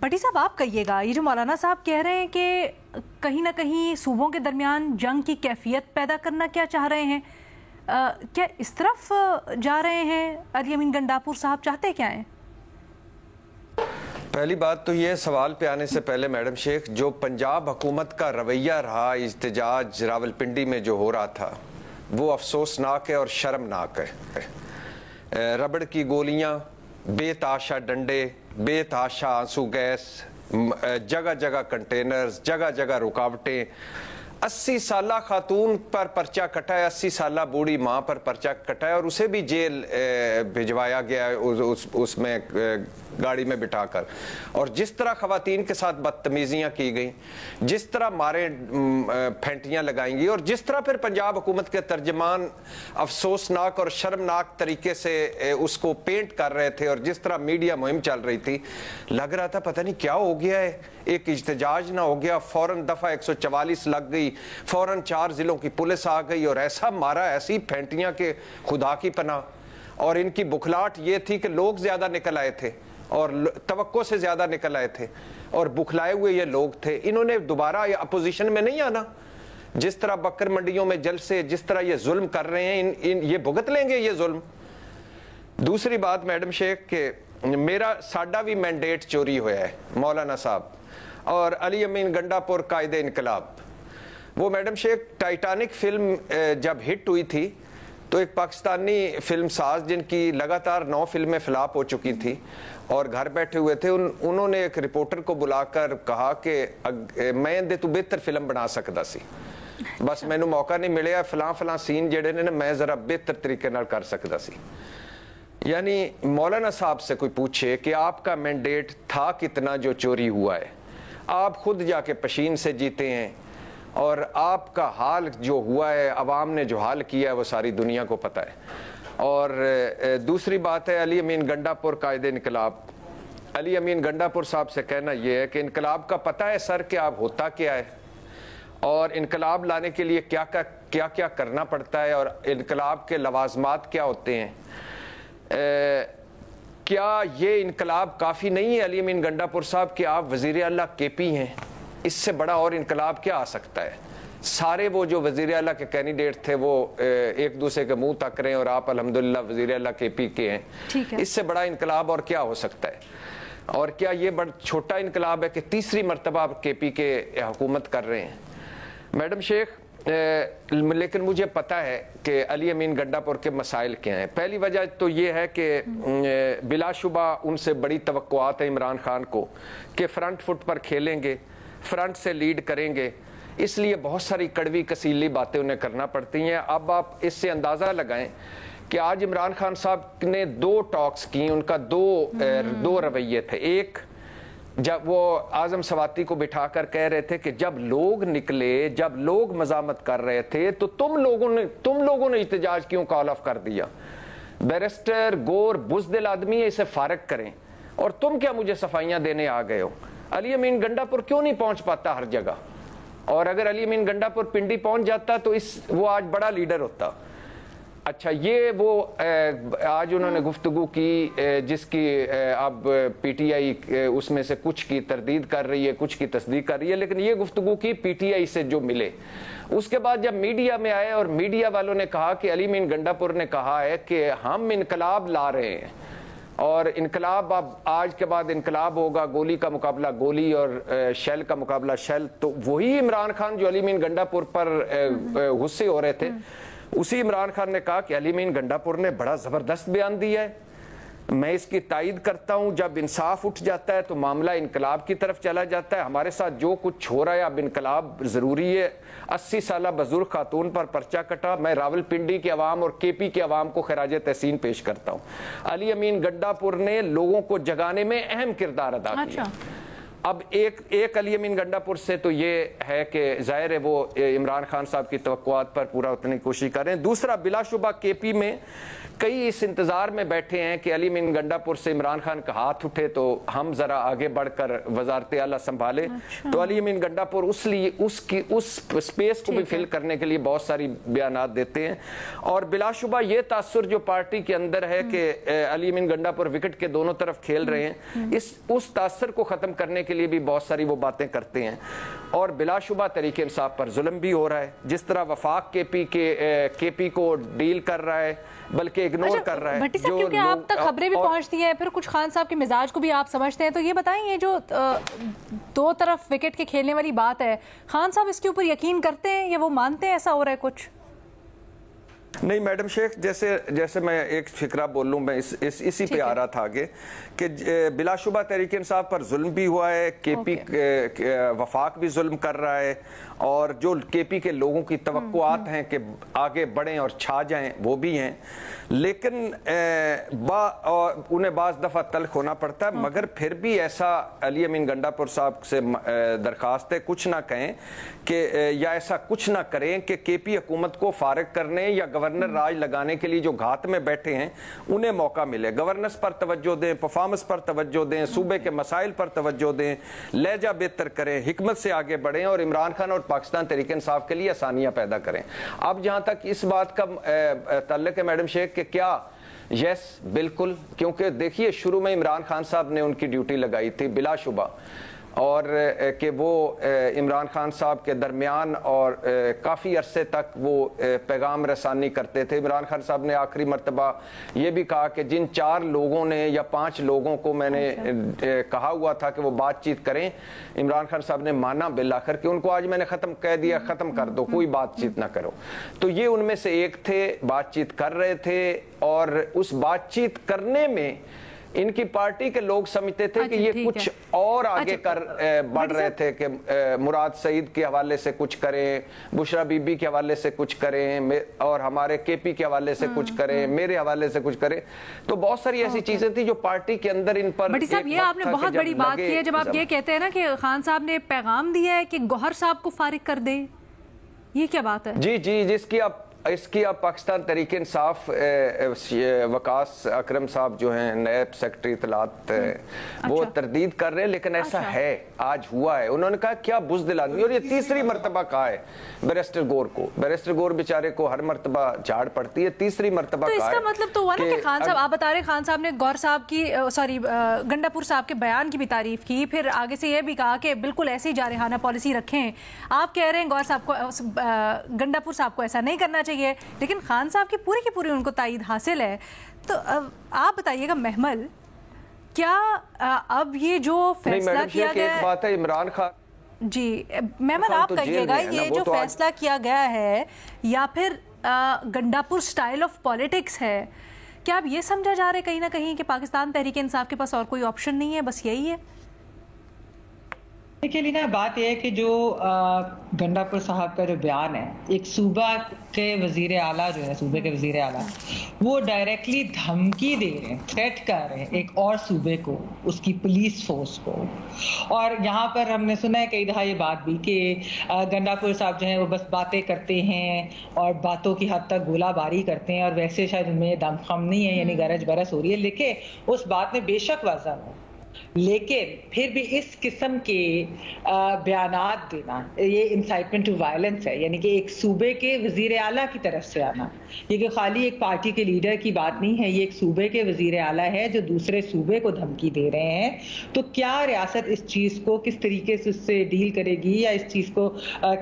بھٹی صاحب آپ کہیے گا، یہ جو مولانا صاحب کہہ رہے ہیں کہ کہیں نہ کہیں صوبوں کے درمیان جنگ کی کیفیت پیدا کرنا کیا چاہ رہے ہیں، کیا اس طرف جا رہے ہیں علی امین گنڈاپور صاحب؟ چاہتے کیا ہیں؟ پہلی بات تو یہ سوال پہ آنے سے پہلے میڈم شیخ، جو پنجاب حکومت کا رویہ رہا احتجاج راولپنڈی میں جو ہو رہا تھا وہ افسوسناک ہے اور شرمناک ہے۔ ربڑ کی گولیاں، بے تحاشا ڈنڈے، بے تحاشا آنسو گیس، جگہ جگہ کنٹینرز، جگہ جگہ رکاوٹیں، 80 سالہ خاتون پر پرچہ کٹا ہے، 80 سالہ بوڑھی ماں پر پرچہ کٹا ہے اور اسے بھی جیل بھجوایا گیا ہے اس میں گاڑی میں بٹھا کر۔ اور جس طرح خواتین کے ساتھ بدتمیزیاں کی گئیں، جس طرح مارے پھینٹیاں لگائیں گی، اور جس طرح پھر پنجاب حکومت کے ترجمان افسوسناک اور شرمناک طریقے سے اس کو پینٹ کر رہے تھے، اور جس طرح میڈیا مہم چل رہی تھی، لگ رہا تھا پتہ نہیں کیا ہو گیا ہے، ایک احتجاج نہ ہو گیا، فوراً دفعہ 144 لگ گئی، فوراً 4 ضلعوں کی پولیس آ گئی اور ایسا مارا، ایسی پھینٹیاں کہ خدا کی پناہ۔ اور ان کی بکھلاٹ یہ تھی کہ لوگ زیادہ نکل آئے تھے اور توقع سے زیادہ نکل آئے تھے اور بکھلائے ہوئے یہ لوگ تھے، انہوں نے دوبارہ اپوزیشن میں نہیں آنا۔ جس طرح بکر منڈیوں میں جلسے، جس طرح یہ ظلم کر رہے ہیں، یہ بھگت لیں گے یہ ظلم۔ دوسری بات میڈم شیخ کہ ساڈا بھی مینڈیٹ چوری ہوا ہے مولانا صاحب اور علی امین گنڈاپور قائد انقلاب۔ وہ میڈم شیخ ٹائٹانک فلم جب ہٹ ہوئی تھی تو ایک پاکستانی فلم ساز جن کی لگاتار 9 فلمیں فلاپ ہو چکی تھی اور گھر بیٹھے ہوئے تھے، انہوں نے ایک رپورٹر کو بلا کر کہا کہ میں دے تو بہتر فلم بنا سکتا سی، بس مینوں موقع نہیں ملیا، فلاں سین جڑے نے میں ذرا بہتر طریقے نال کر سکتا سی۔ یعنی مولانا صاحب سے کوئی پوچھے کہ آپ کا مینڈیٹ تھا کتنا جو چوری ہوا ہے، آپ خود جا کے پشین سے جیتے ہیں اور آپ کا حال جو ہوا ہے، عوام نے جو حال کیا ہے وہ ساری دنیا کو پتہ ہے۔ اور دوسری بات ہے علی امین گنڈاپور قائد انقلاب۔ علی امین گنڈاپور صاحب سے کہنا یہ ہے کہ انقلاب کا پتہ ہے سر کہ آپ ہوتا کیا ہے اور انقلاب لانے کے لیے کیا کیا کرنا پڑتا ہے اور انقلاب کے لوازمات کیا ہوتے ہیں۔ کیا یہ انقلاب کافی نہیں ہے علی امین گنڈاپور صاحب کہ آپ وزیر اعلیٰ کے پی ہیں؟ اس سے بڑا اور انقلاب کیا آ سکتا ہے؟ سارے وہ جو وزیر اعلیٰ کے کینڈیڈیٹ تھے وہ ایک دوسرے کے منہ تک رہے ہیں اور آپ الحمدللہ وزیر اعلیٰ کے پی کے ہیں، اس سے بڑا انقلاب اور کیا ہو سکتا ہے؟ اور کیا یہ بڑا چھوٹا انقلاب ہے کہ تیسری مرتبہ آپ کے پی کے حکومت کر رہے ہیں؟ میڈم شیخ لیکن مجھے پتہ ہے کہ علی امین گنڈاپور کے مسائل کیا ہیں۔ پہلی وجہ تو یہ ہے کہ بلا شبہ ان سے بڑی توقعات ہیں عمران خان کو کہ فرنٹ فٹ پر کھیلیں گے، فرنٹ سے لیڈ کریں گے، اس لیے بہت ساری کڑوی کسیلی باتیں انہیں کرنا پڑتی ہیں۔ اب آپ اس سے اندازہ لگائیں کہ آج عمران خان صاحب نے 2 ٹاکس کی، ان کا دو رویے تھے۔ ایک، جب وہ اعظم سواتی کو بٹھا کر کہہ رہے تھے کہ جب لوگ نکلے، جب لوگ مزاحمت کر رہے تھے تو تم لوگوں نے احتجاج کیوں کال آف کر دیا؟ بیرسٹر گور بزدل آدمی ہے، اسے فارغ کریں، اور تم کیا مجھے صفائیاں دینے آ گئے ہو؟ علی امین گنڈاپور کیوں نہیں پہنچ پاتا ہر جگہ؟ اور اگر علی امین گنڈاپور پنڈی پہنچ جاتا تو وہ آج بڑا لیڈر ہوتا۔ اچھا، یہ وہ آج انہوں نے گفتگو کی جس کی اب پی ٹی آئی اس میں سے کچھ کی تردید کر رہی ہے، کچھ کی تصدیق کر رہی ہے، لیکن یہ گفتگو کی پی ٹی آئی سے جو ملے۔ اس کے بعد جب میڈیا میں آئے اور میڈیا والوں نے کہا کہ علی امین گنڈاپور نے کہا ہے کہ ہم انقلاب لا رہے ہیں اور انقلاب اب آج کے بعد انقلاب ہوگا، گولی کا مقابلہ گولی اور شیل کا مقابلہ شیل، تو وہی عمران خان جو علی امین گنڈاپور پر غصے ہو رہے تھے، اسی عمران خان نے کہا کہ علی امین گنڈاپور نے بڑا زبردست بیان دیا ہے، میں اس کی تائید کرتا ہوں، جب انصاف اٹھ جاتا ہے تو معاملہ انقلاب کی طرف چلا جاتا ہے، ہمارے ساتھ جو کچھ ہو رہا ہے اب انقلاب ضروری ہے۔ 80 سالہ بزرگ خاتون پر پرچہ کٹا، میں راولپنڈی کے عوام اور کے پی کے عوام کو خراج تحسین پیش کرتا ہوں۔ علی امین گنڈاپور نے لوگوں کو جگانے میں اہم کردار ادا کیا۔ اب ایک علی امین گنڈاپور سے تو یہ ہے کہ ظاہر ہے وہ عمران خان صاحب کی توقعات پر پورا اترنے کی کوشش کر رہے ہیں. دوسرا بلا شبہ کے پی میں کئی اس انتظار میں بیٹھے ہیں کہ علی امین گنڈاپور سے عمران خان کا ہاتھ اٹھے تو ہم ذرا آگے بڑھ کر وزارت اعلیٰ سنبھالے. تو علی امین گنڈاپور اس سپیس کو بھی فل کرنے کے لیے بہت ساری بیانات دیتے ہیں. اور بلا شبہ یہ تاثر جو پارٹی کے اندر ہے کہ علی امین گنڈاپور وکٹ کے دونوں طرف کھیل رہے ہیں, اس تاثر کو ختم کرنے کے لیے بھی بہت ساری وہ باتیں کرتے ہیں. اور بلا شبہ تحریک انصاف پر ظلم بھی ہو رہا ہے, جس طرح وفاق کے پی کو ڈیل کر رہا ہے بلکہ اگنور کر رہا ہے. بھٹی صاحب کیونکہ آپ تک خبریں بھی پہنچتی ہیں, پھر کچھ خان صاحب کے مزاج کو بھی آپ سمجھتے ہیں, تو یہ بتائیں یہ جو دو طرف وکٹ کے کھیلنے والی بات ہے, خان صاحب اس کے اوپر یقین کرتے ہیں یا وہ مانتے ہیں ایسا ہو رہا ہے کچھ؟ نہیں میڈم شیخ, جیسے میں ایک فکرہ بول لوں, میں اسی پہ آ رہا تھا آگے کہ بلا شبہ تحریک انصاف پر ظلم بھی ہوا ہے, کے پی وفاق بھی ظلم کر رہا ہے, اور جو کے پی کے لوگوں کی توقعات ہیں کہ آگے بڑھیں اور چھا جائیں وہ بھی ہیں, لیکن انہیں بعض دفعہ تلخ ہونا پڑتا ہے. مگر پھر بھی ایسا علی امین گنڈاپور صاحب سے درخواست ہے کچھ نہ کہیں کہ یا ایسا کچھ نہ کریں کہ کے پی حکومت کو فارغ کرنے یا گورنر راج لگانے کے لیے جو گھات میں بیٹھے ہیں انہیں موقع ملے. گورننس پر توجہ دیں, پرفارمنس پر توجہ دیں, صوبے کے مسائل پر توجہ دیں, لہجہ بہتر کریں, حکمت سے آگے بڑھیں اور عمران خان اور پاکستان تحریک انصاف کے لیے آسانیاں پیدا کریں. اب جہاں تک اس بات کا تعلق ہے میڈم شیخ کہ کیا یس بالکل, کیونکہ دیکھیے شروع میں عمران خان صاحب نے ان کی ڈیوٹی لگائی تھی بلا شبہ, اور کہ وہ عمران خان صاحب کے درمیان اور کافی عرصے تک وہ پیغام رسانی کرتے تھے. عمران خان صاحب نے آخری مرتبہ یہ بھی کہا کہ جن 4 لوگوں نے یا 5 لوگوں کو میں نے کہا ہوا تھا کہ وہ بات چیت کریں, عمران خان صاحب نے مانا بالآخر کہ ان کو آج میں نے کہہ دیا ختم کر دو, کوئی بات چیت نہ کرو. تو یہ ان میں سے ایک تھے, بات چیت کر رہے تھے, اور اس بات چیت کرنے میں ان کی پارٹی کے لوگ سمجھتے تھے کہ یہ کچھ اور آگے کر بڑھ رہے تھے کہ مراد سعید کے حوالے سے کچھ کریں, بشرا بی بی کے حوالے سے کچھ کریں, اور ہمارے کے پی کے حوالے سے کچھ کریں, میرے حوالے سے کچھ کریں. تو بہت ساری ایسی چیزیں تھیں جو پارٹی کے اندر ان پر. بھٹی صاحب یہ آپ نے بہت بڑی بات کی ہے جب آپ یہ کہتے ہیں نا کہ خان صاحب نے پیغام دیا ہے کہ گوہر صاحب کو فارغ کر دیں, یہ کیا بات ہے؟ جی اس کی اب پاکستان تحریک انصاف وقاص اکرم صاحب جو ہیں نیب سیکرٹری اطلاعات وہ تردید کر رہے ہیں, لیکن ایسا ہے, آج ہوا ہے. انہوں نے کہا کیا بزدل آدمی, اور یہ تیسری مرتبہ کہا ہے بیرسٹر گور کو. بیرسٹر گور بیچارے کو ہر مرتبہ جھاڑ پڑتی ہے, تیسری مرتبہ کہا ہے. تو اس کا مطلب تو ہوا نا کہ خان صاحب, آپ بتا رہے خان صاحب نے گور صاحب کی گنڈاپور صاحب کے بیان کی بھی تعریف کی, پھر آگے سے یہ بھی کہا کہ بالکل ایسی جارحانہ پالیسی رکھیں. آپ کہہ رہے ہیں گور صاحب کو, گنڈاپور صاحب کو ایسا نہیں کرنا چاہیے, لیکن خان صاحب کی پوری ان کو تائید حاصل ہے. تو آپ بتائیے گا محمل, کیا اب یہ جو فیصلہ کیا گیا ہے, ایک بات ہے عمران خان, جی محمل آپ کہیے گا, یہ جو فیصلہ کیا گیا ہے یا پھر گنڈاپور سٹائل آف پولیٹکس ہے, کیا اب یہ سمجھا جا رہا ہے کہیں نہ کہیں کہ پاکستان تحریک انصاف کے پاس اور کوئی آپشن نہیں ہے, بس یہی ہے؟ دیکھیے لینا, بات یہ ہے کہ جو گنڈاپور صاحب کا جو بیان ہے, ایک صوبہ کے وزیر اعلیٰ جو ہے, صوبے کے وزیر اعلیٰ وہ ڈائریکٹلی دھمکی دے رہے ہیں, تھریٹ کر رہے ہیں ایک اور صوبے کو, اس کی پولیس فورس کو. اور یہاں پر ہم نے سنا ہے کئی دفعہ یہ بات بھی کہ گنڈاپور صاحب جو ہیں وہ بس باتیں کرتے ہیں اور باتوں کی حد تک گولہ باری کرتے ہیں, اور ویسے شاید ان میں دم خم نہیں ہے, یعنی گرج برس ہو رہی ہے. لیکن اس بات میں بے شک وزن ہو, لیکن پھر بھی اس قسم کے بیانات دینا, یہ انسائٹمنٹ ٹو وائلنس ہے. یعنی کہ ایک صوبے کے وزیر اعلیٰ کی طرف سے آنا, یہ کہ خالی ایک پارٹی کے لیڈر کی بات نہیں ہے, یہ ایک صوبے کے وزیر اعلیٰ ہے جو دوسرے صوبے کو دھمکی دے رہے ہیں. تو کیا ریاست اس چیز کو کس طریقے سے اس سے ڈیل کرے گی, یا اس چیز کو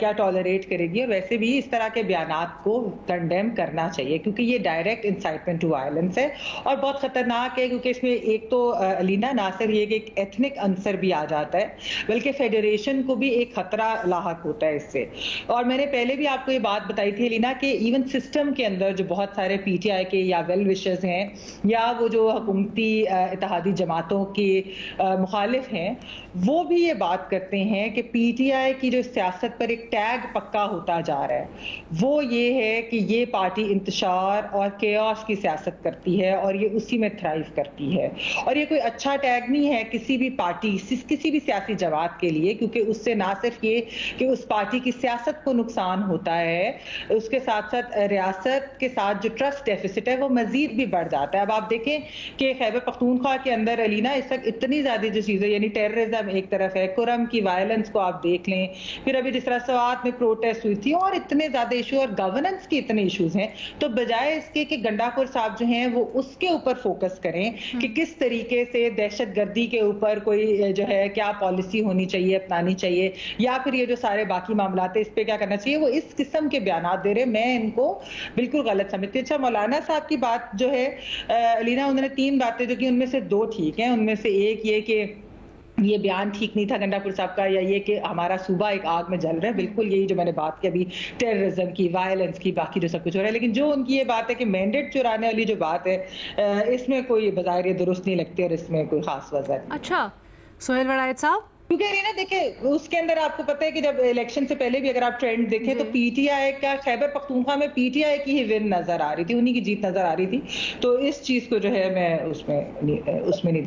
کیا ٹالریٹ کرے گی؟ اور ویسے بھی اس طرح کے بیانات کو کنڈیم کرنا چاہیے, کیونکہ یہ ڈائریکٹ انسائٹمنٹ ٹو وائلنس ہے اور بہت خطرناک ہے. کیونکہ اس میں ایک تو علینا نہ صرف یہ کہ ایک ایتھنک عنصر بھی آ جاتا ہے, بلکہ فیڈریشن کو بھی ایک خطرہ لاحق ہوتا ہے اس سے. اور میں نے پہلے بھی آپ کو یہ بات بتائی تھی لینا کہ ایون سسٹم کے اندر جو بہت سارے پی ٹی آئی کے یا ویل وشرز ہیں, یا وہ جو حکومتی اتحادی جماعتوں کے مخالف ہیں, وہ بھی یہ بات کرتے ہیں کہ پی ٹی آئی کی جو سیاست پر ایک ٹیگ پکا ہوتا جا رہا ہے, وہ یہ ہے کہ یہ پارٹی انتشار اور کیوس کی سیاست کرتی ہے, اور یہ اسی میں تھرائیو کرتی ہے. اور یہ کوئی اچھا ٹیگ نہیں ہے کسی بھی پارٹی کسی بھی سیاسی جماعت کے لیے, کیونکہ اس سے نہ صرف یہ کہ اس پارٹی کی سیاست کو نقصان ہوتا ہے, اس کے ساتھ ساتھ ریاست کے ساتھ جو ٹرسٹ ڈیفیسٹ ہے وہ مزید بھی بڑھ جاتا ہے. اب آپ دیکھیں کہ خیبر پختونخوا کے اندر علینا اس وقت اتنی زیادہ جو چیزیں, یعنی ٹیررزم ایک طرف ہے, کرم کی وائلنس کو آپ دیکھ لیں, پھر ابھی جس طرح سوات میں پروٹیسٹ ہوئی تھی, اور اتنے زیادہ ایشو اور گورننس کے اتنے ایشوز ہیں, تو بجائے اس کے کہ گنڈاپور صاحب جو ہیں وہ اس کے اوپر فوکس کریں کہ کس طریقے سے دہشت گردی کے اوپر کوئی جو ہے کیا پالیسی ہونی چاہیے, اپنانی چاہیے, یا پھر یہ جو سارے باقی معاملات ہیں اس پہ کیا کرنا چاہیے, وہ اس قسم کے بیانات دے رہے, میں ان کو بالکل غلط سمجھتی. اچھا, مولانا صاحب کی بات جو ہے علینا, انہوں نے 3 باتیں جو کی, ان میں سے 2 ٹھیک ہیں. ان میں سے ایک یہ کہ یہ بیان ٹھیک نہیں تھا گنڈاپور صاحب کا, یا یہ کہ ہمارا صوبہ ایک آگ میں جل رہا ہے, بالکل یہی جو میں نے بات کی ابھی ٹیررزم کی, وائلنس کی, باقی جو سب کچھ ہو رہا ہے. لیکن جو ان کی یہ بات ہے کہ مینڈیٹ چرانے والی جو بات ہے, اس میں کوئی بظاہر درست نہیں لگتی اور اس میں کوئی خاص وجہ نہیں. اچھا سہیل وڑائچ صاحب, کیونکہ رینا دیکھیں اس کے اندر آپ کو پتہ ہے کہ جب الیکشن سے پہلے بھی اگر آپ ٹرینڈ دیکھیں تو پی ٹی آئی کا خیبر پختونخوا میں پی ٹی آئی کی ہی ون نظر آ رہی تھی, انہی کی جیت نظر آ رہی تھی. تو اس چیز کو جو ہے میں اس میں نہیں